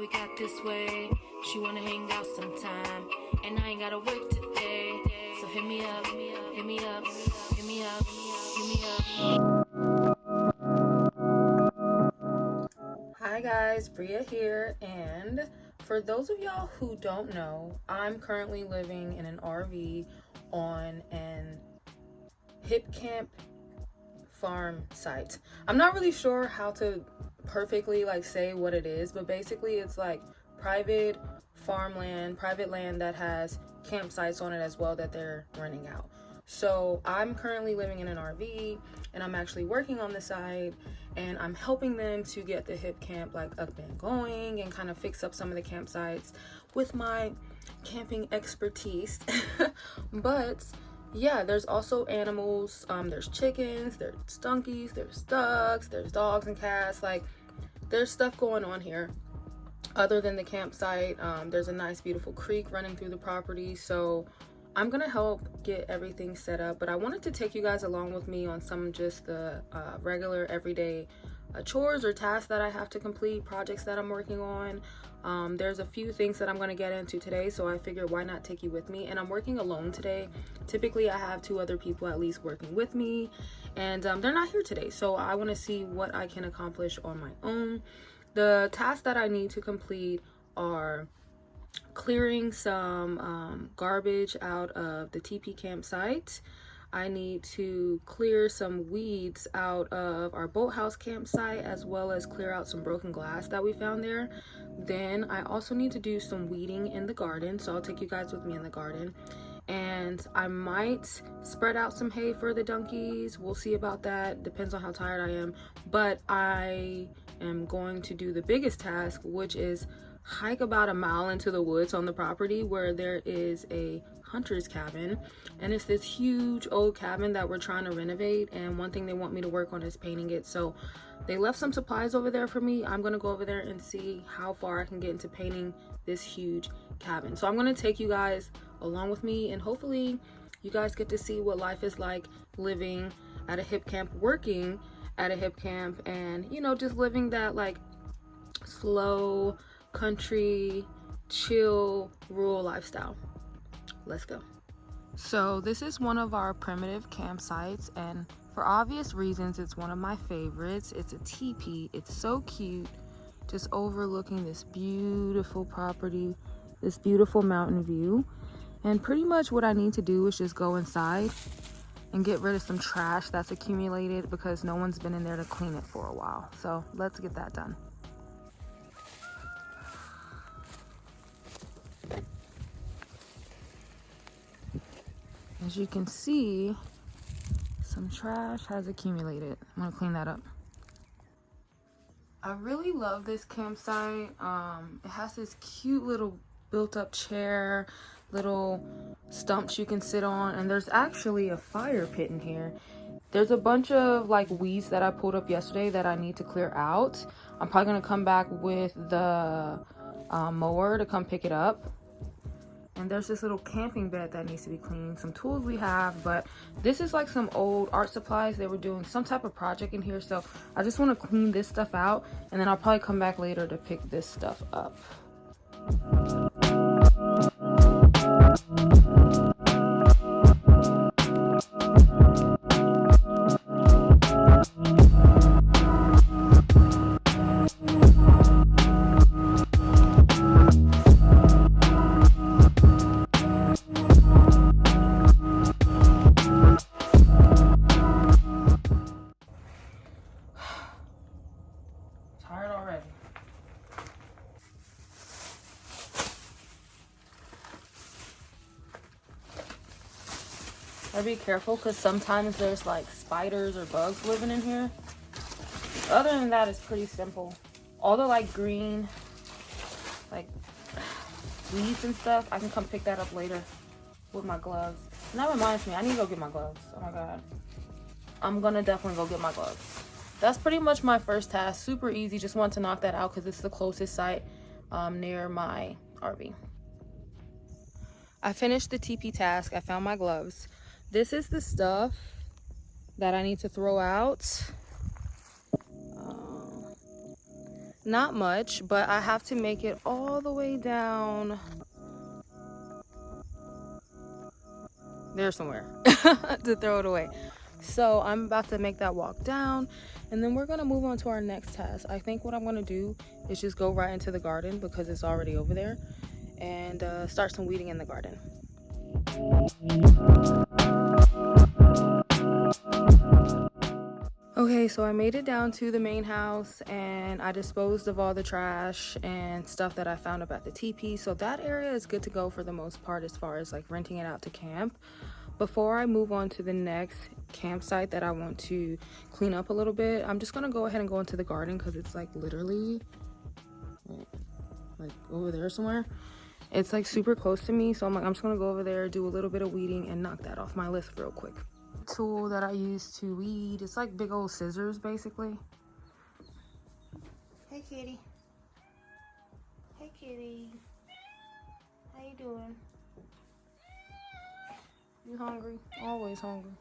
we got this way. She wanna hang out sometime, and I ain't gotta work today. So hit me up, hit me up, hit me up, hit me up. Hi guys, Bria here, and for those of y'all who don't know, I'm currently living in an RV on an hip camp farm site. I'm not really sure how to perfectly say what it is, but basically it's like private farmland, private land that has campsites on it as well that they're renting out. So I'm currently living in an RV, and I'm actually working on the site, and I'm helping them to get the hip camp up and going and kind of fix up some of the campsites with my camping expertise. But yeah, there's also animals. There's chickens, there's donkeys, there's ducks, there's dogs and cats. There's stuff going on here other than the campsite. There's a nice beautiful creek running through the property, so I'm gonna help get everything set up. But I wanted to take you guys along with me on some just the regular everyday chores or tasks that I have to complete, projects that I'm working on. There's a few things that I'm going to get into today, so I figured why not take you with me. And I'm working alone today. Typically I have 2 other people at least working with me, and they're not here today, so I want to see what I can accomplish on my own. The tasks that I need to complete are clearing some garbage out of the teepee campsite. I need to clear some weeds out of our boathouse campsite, as well as clear out some broken glass that we found there. Then I also need to do some weeding in the garden, so I'll take you guys with me in the garden. And I might spread out some hay for the donkeys. We'll see about that. Depends on how tired I am. But I am going to do the biggest task, which is hike about a mile into the woods on the property where there is a hunter's cabin, and it's this huge old cabin that we're trying to renovate, and one thing they want me to work on is painting it. So they left some supplies over there for me. I'm gonna go over there and see how far I can get into painting this huge cabin. So I'm gonna take you guys along with me, and hopefully you guys get to see what life is like living at a hip camp, working at a hip camp, and just living that slow country, chill, rural lifestyle. Let's go. So this is one of our primitive campsites, and for obvious reasons it's one of my favorites. It's a teepee. It's so cute, just overlooking this beautiful property, this beautiful mountain view. And pretty much what I need to do is just go inside and get rid of some trash that's accumulated because no one's been in there to clean it for a while. So let's get that done. As you can see, some trash has accumulated. I'm gonna clean that up. I really love this campsite. It has this cute little built-up chair, little stumps you can sit on, and there's actually a fire pit in here. There's a bunch of weeds that I pulled up yesterday that I need to clear out. I'm probably gonna come back with the mower to come pick it up. And there's this little camping bed that needs to be cleaned, some tools we have, but this is some old art supplies. They were doing some type of project in here, so I just want to clean this stuff out, and then I'll probably come back later to pick this stuff up. Tired already. Gotta be careful because sometimes there's spiders or bugs living in here. Other than that, it's pretty simple. All the green weeds and stuff, I can come pick that up later with my gloves. And that reminds me, I need to go get my gloves. Oh my god. I'm gonna definitely go get my gloves. That's pretty much my first task. Super easy. Just want to knock that out because it's the closest site near my RV. I finished the TP task. I found my gloves. This is the stuff that I need to throw out. Not much, but I have to make it all the way down there somewhere to throw it away. So I'm about to make that walk down, and then we're gonna move on to our next task. I think what I'm gonna do is just go right into the garden because it's already over there, and start some weeding in the garden. Okay, so I made it down to the main house and I disposed of all the trash and stuff that I found up at the teepee. So that area is good to go for the most part as far as like renting it out to camp. Before I move on to the next campsite that I want to clean up a little bit, I'm just gonna go ahead and go into the garden because it's like literally like over there somewhere. It's like super close to me, so I'm just gonna go over there, do a little bit of weeding, and knock that off my list real quick. Tool that I use to weed, it's like big old scissors basically. Hey kitty. Hey kitty. How you doing? You hungry? Always hungry.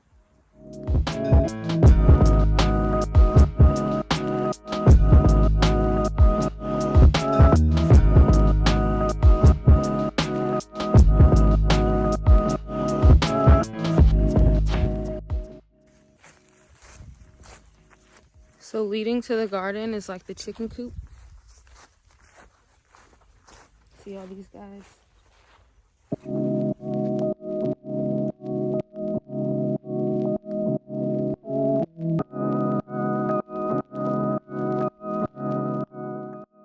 So leading to the garden is like the chicken coop. See all these guys?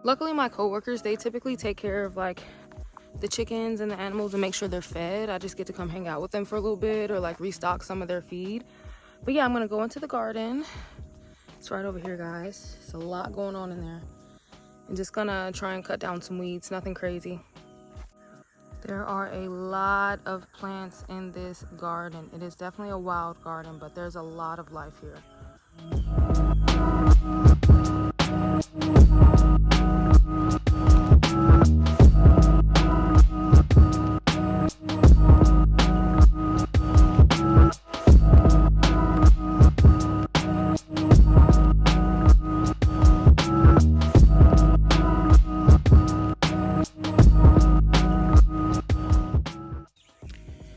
Luckily my coworkers, they typically take care of like the chickens and the animals and make sure they're fed. I just get to come hang out with them for a little bit or like restock some of their feed. But yeah, I'm gonna go into the garden. It's right over here, guys. There's a lot going on in there. I'm just gonna try and cut down some weeds, nothing crazy. There are a lot of plants in this garden. It is definitely a wild garden, but there's a lot of life here.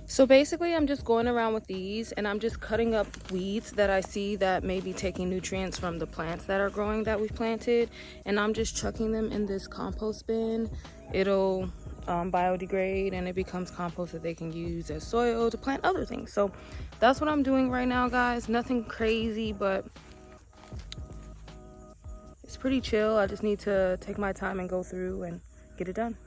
So basically I'm just going around with these and I'm just cutting up weeds that I see that may be taking nutrients from the plants that are growing that we've planted, and I'm just chucking them in this compost bin. It'll biodegrade and it becomes compost that they can use as soil to plant other things. So that's what I'm doing right now, guys. Nothing crazy, but it's pretty chill. I just need to take my time and go through and get it done.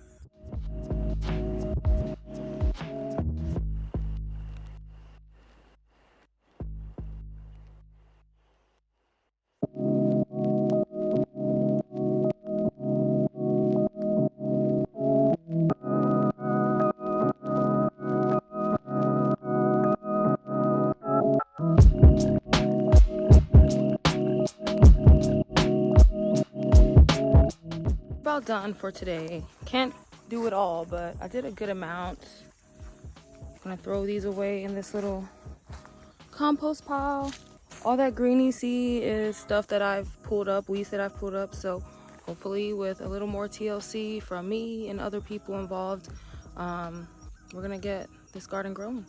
About done for today. Can't do it all, but I did a good amount. I'm gonna throw these away in this little compost pile. All that green you see is stuff that I've pulled up, weeds that I've pulled up. So hopefully with a little more TLC from me and other people involved, we're gonna get this garden growing.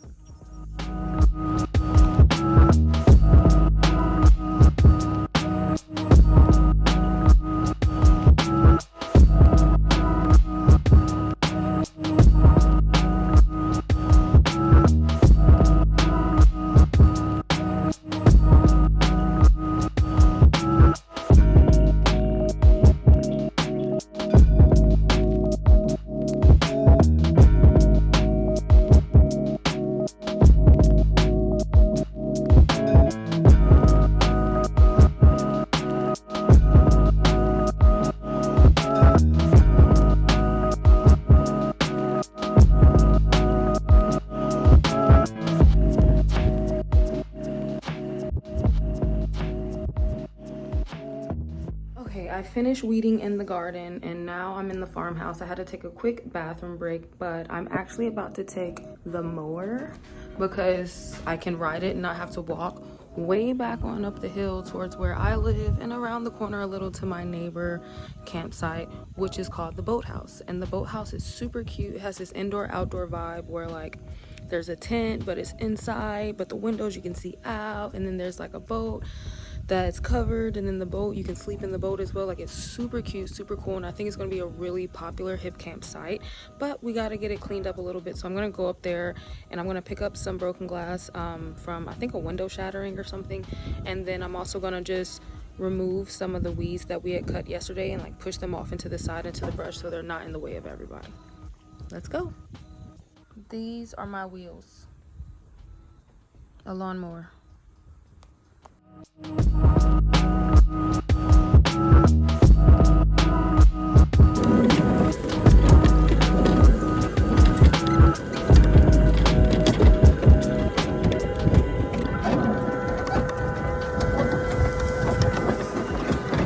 I finished weeding in the garden and now I'm in the farmhouse. I had to take a quick bathroom break, but I'm actually about to take the mower because I can ride it and not have to walk way back on up the hill towards where I live, and around the corner a little to my neighbor campsite, which is called the Boathouse. And the Boathouse is super cute. It has this indoor outdoor vibe where like there's a tent but it's inside, but the windows you can see out, and then there's like a boat that's covered, and then the boat, you can sleep in the boat as well. Like, it's super cute, super cool, and I think it's going to be a really popular hip campsite, but we got to get it cleaned up a little bit. So I'm going to go up there and I'm going to pick up some broken glass from, I think, a window shattering or something, and then I'm also going to just remove some of the weeds that we had cut yesterday and like push them off into the side, into the brush, so they're not in the way of everybody. Let's go. These are my wheels. A lawnmower.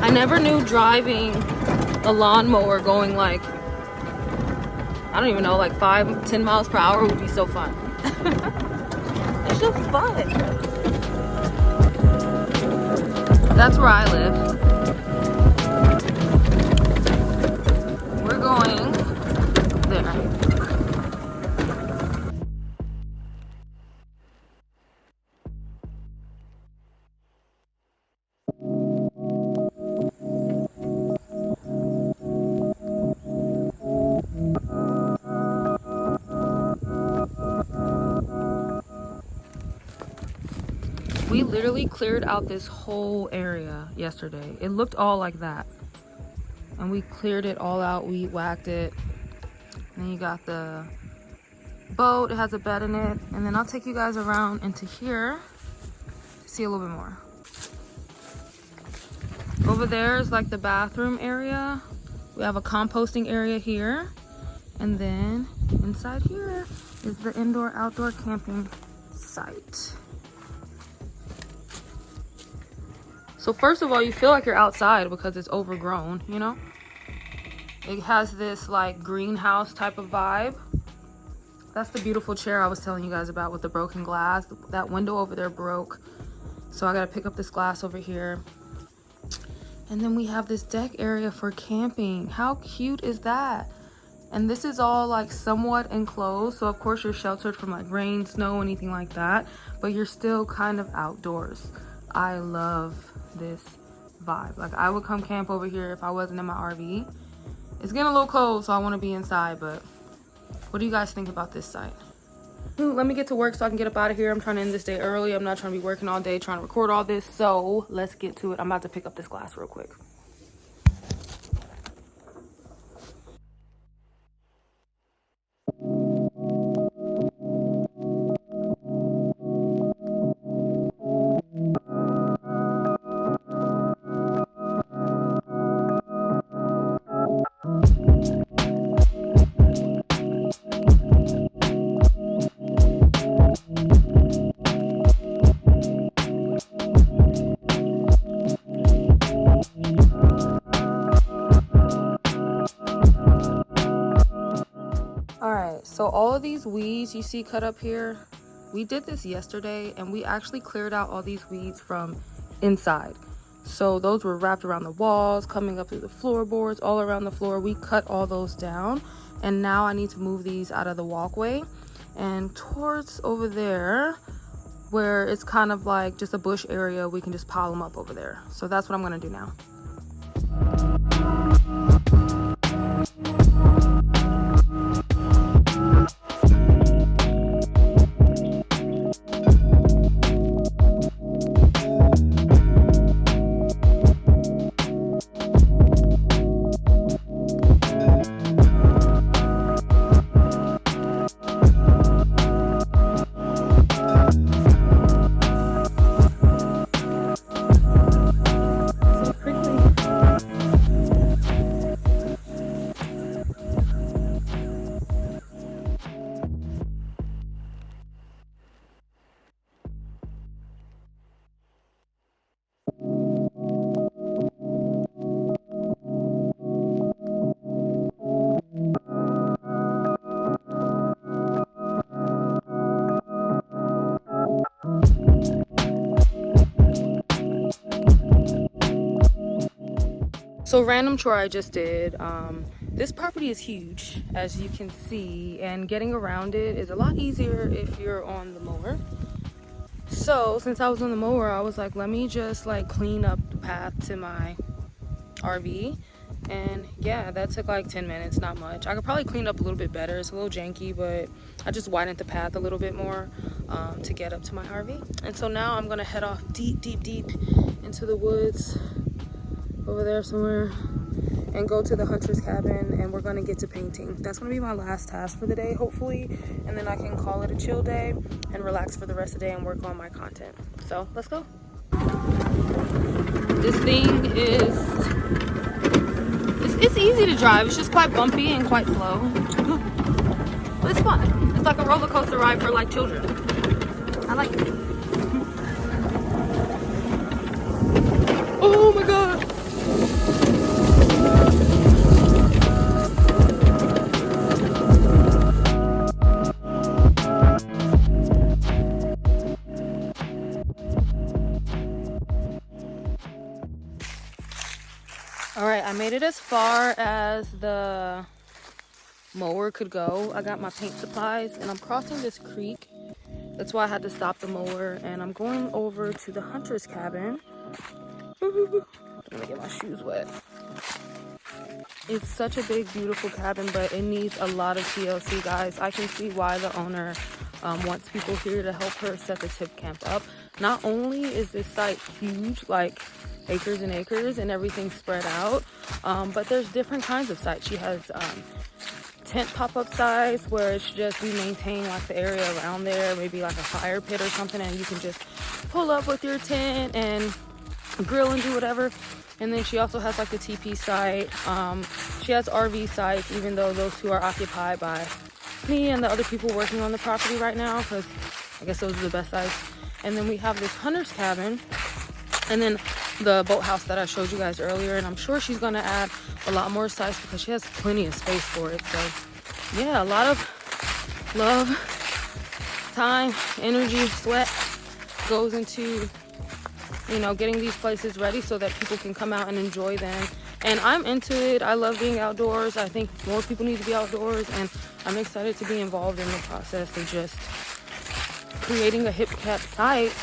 I never knew driving a lawnmower going like, I don't even know, like 5-10 miles per hour would be so fun. It's just fun. That's where I live. We're going there. We literally cleared out this whole area yesterday. It looked all like that. And we cleared it all out, we whacked it. And then you got the boat, it has a bed in it. And then I'll take you guys around into here to see a little bit more. Over there is like the bathroom area. We have a composting area here. And then inside here is the indoor outdoor camping site. So first of all, you feel like you're outside because it's overgrown, you know? It has this like greenhouse type of vibe. That's the beautiful chair I was telling you guys about with the broken glass. That window over there broke. So I gotta pick up this glass over here. And then we have this deck area for camping. How cute is that? And this is all like somewhat enclosed. So of course you're sheltered from like rain, snow, anything like that. But you're still kind of outdoors. I love this vibe. Like, I would come camp over here if I wasn't in my RV. It's getting a little cold, so I want to be inside, but what do you guys think about this site? Ooh, let me get to work so I can get up out of here. I'm trying to end this day early. I'm not trying to be working all day trying to record all this, so let's get to it. I'm about to pick up this glass real quick. So all of these weeds you see cut up here, we did this yesterday and we actually cleared out all these weeds from inside. So those were wrapped around the walls, coming up through the floorboards, all around the floor. We cut all those down, and now I need to move these out of the walkway and towards over there where it's kind of like just a bush area. We can just pile them up over there. So that's what I'm gonna do now. So random chore I just did. This property is huge, as you can see, and getting around it is a lot easier if you're on the mower. So since I was on the mower, I was like, let me just like clean up the path to my RV. And yeah, that took like 10 minutes, not much. I could probably clean up a little bit better. It's a little janky, but I just widened the path a little bit more to get up to my RV. And so now I'm gonna head off deep into the woods over there somewhere and go to the hunter's cabin, and we're gonna get to painting. That's gonna be my last task for the day, hopefully, and then I can call it a chill day and relax for the rest of the day and work on my content. So let's go. This thing is, it's easy to drive. It's just quite bumpy and quite slow, but it's fun. It's like a roller coaster ride for like children. I like it. Oh my god. All right, I made it as far as the mower could go. I got my paint supplies and I'm crossing this creek. That's why I had to stop the mower, and I'm going over to the hunter's cabin. I'm gonna get my shoes wet. It's such a big, beautiful cabin, but it needs a lot of TLC, guys. I can see why the owner wants people here to help her set the tip camp up. Not only is this site huge, like acres and acres and everything spread out, but there's different kinds of sites. She has tent pop-up sites where it's just, we maintain like the area around there, maybe like a fire pit or something, and you can just pull up with your tent and grill and do whatever. And then she also has like the teepee site. She has RV sites, even though those two are occupied by me and the other people working on the property right now, because I guess those are the best sites. And then we have this hunter's cabin, and then the boathouse that I showed you guys earlier, and I'm sure she's gonna add a lot more sites because she has plenty of space for it. So yeah, a lot of love, time, energy, sweat goes into, you know, getting these places ready so that people can come out and enjoy them. And I'm into it. I love being outdoors. I think more people need to be outdoors, and I'm excited to be involved in the process of just creating a hip cap site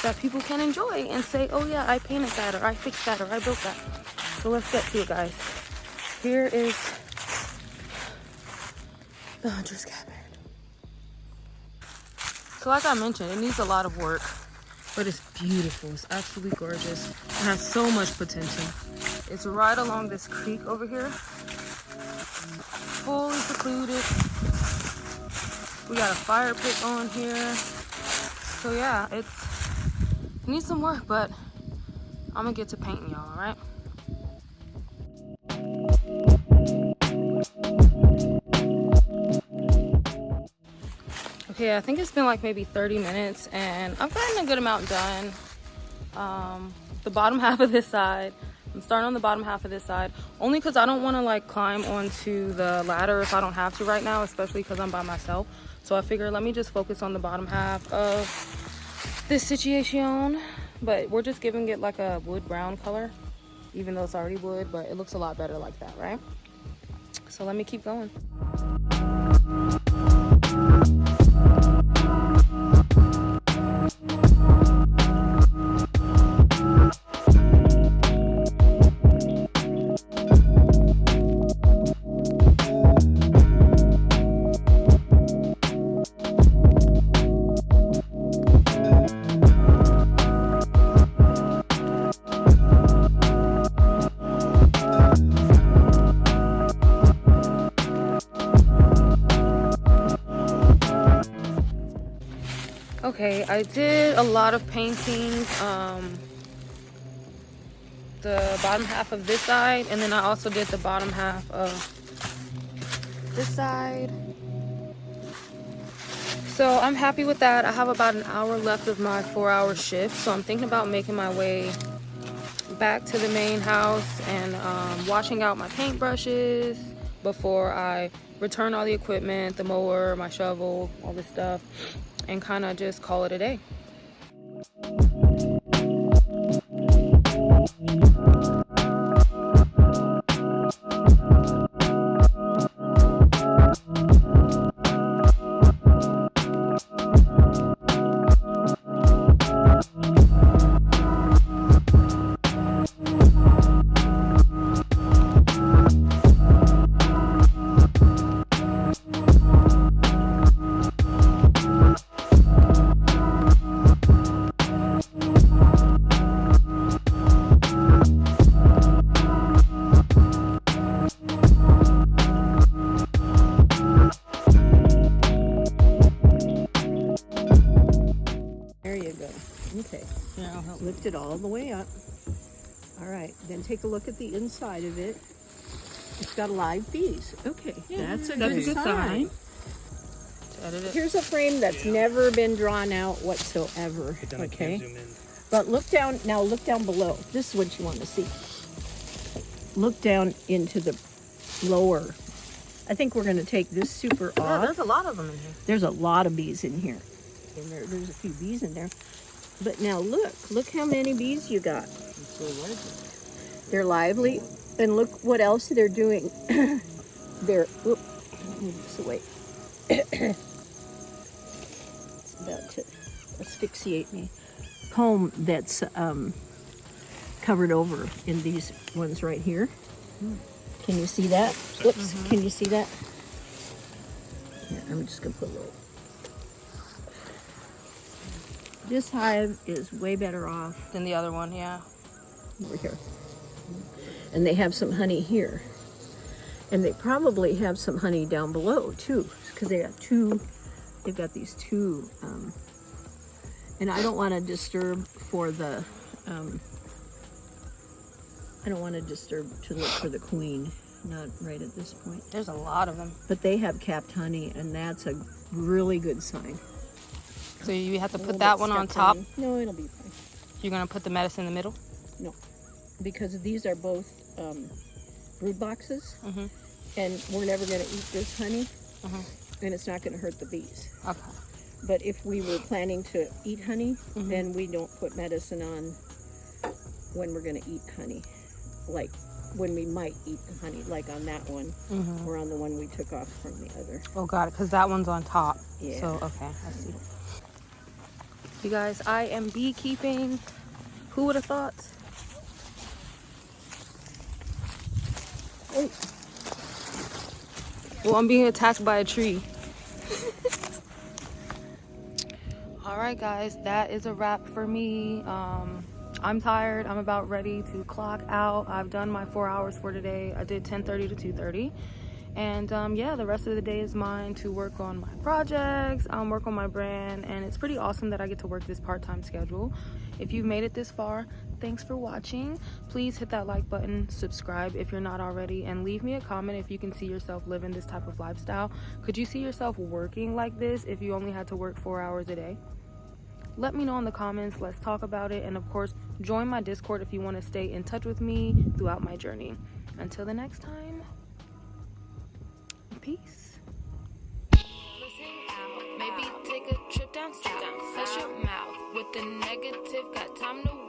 that people can enjoy and say, oh yeah, I painted that, or I fixed that, or I built that. So let's get to it, guys. Here is the hunter's cabin. So like I mentioned, it needs a lot of work, but it's beautiful. It's absolutely gorgeous. It has so much potential. It's right along this creek over here. Fully secluded. We got a fire pit on here. So yeah, it needs some work, but I'm gonna get to painting, y'all, all right? Okay, I think it's been like maybe 30 minutes and I've gotten a good amount done. The bottom half of this side, I'm starting on the bottom half of this side, only because I don't want to like climb onto the ladder if I don't have to right now, especially because I'm by myself. So I figured let me just focus on the bottom half of this situation. But we're just giving it like a wood brown color, even though it's already wood, but it looks a lot better like that, right? So let me keep going. Okay, I did a lot of paintings, the bottom half of this side, and then I also did the bottom half of this side. So I'm happy with that. I have about an hour left of my 4-hour shift, so I'm thinking about making my way back to the main house and washing out my paintbrushes before I return all the equipment, the mower, my shovel, all this stuff, and kind of just call it a day. Okay. Yeah, I'll help. Lift it all the way up. All right. Then take a look at the inside of it. It's got live bees. Okay. That's a good sign. Edit it. Here's a frame that's never been drawn out whatsoever. But then I Okay. can't zoom in. But look down, now look down below. This is what you want to see. Look down into the lower. I think we're going to take this super Yeah, off. there's a lot of them in here. There's a lot of bees in here. And there's a few bees in there. But now look how many bees you got. It's so lively. They're lively. And look what else they're doing. They're, whoop, move this away. It's about to asphyxiate me. Comb that's covered over in these ones right here. Can you see that? Whoops, can you see that? Here, I'm just gonna put a little. This hive is way better off Than the other one, yeah. over here. And they have some honey here. And they probably have some honey down below too, because they got two, they've got these two, and I don't want to disturb for the, I don't want to disturb to look for the queen, not right at this point. There's a lot of them. But they have capped honey, and that's a really good sign. So you have to A put little that bit one on stuck top. No, it'll be fine. You're gonna put the medicine in the middle. No, because these are both brood boxes, and we're never going to eat this honey, and it's not going to hurt the bees. Okay. But if we were planning to eat honey, then we don't put medicine on when we're going to eat honey, like when we might eat the honey, like on that one, or on the one we took off from the other. Oh, got it, because that one's on top. Yeah. So, okay, I see. You guys, I am beekeeping. Who would have thought? Oh. Well, I'm being attacked by a tree. All right, guys, that is a wrap for me. I'm tired. I'm about ready to clock out. I've done my 4 hours for today. I did 10:30 to 2:30. And yeah, the rest of the day is mine to work on my projects, work on my brand, and it's pretty awesome that I get to work this part-time schedule. If you've made it this far, thanks for watching. Please hit that like button, subscribe if you're not already, and leave me a comment if you can see yourself living this type of lifestyle. Could you see yourself working like this if you only had to work 4 hours a day? Let me know in the comments. Let's talk about it. And of course, join my Discord if you want to stay in touch with me throughout my journey. Until the next time, peace. Let's hang out. Maybe take a trip down south. Shut your mouth with the negative. Got time to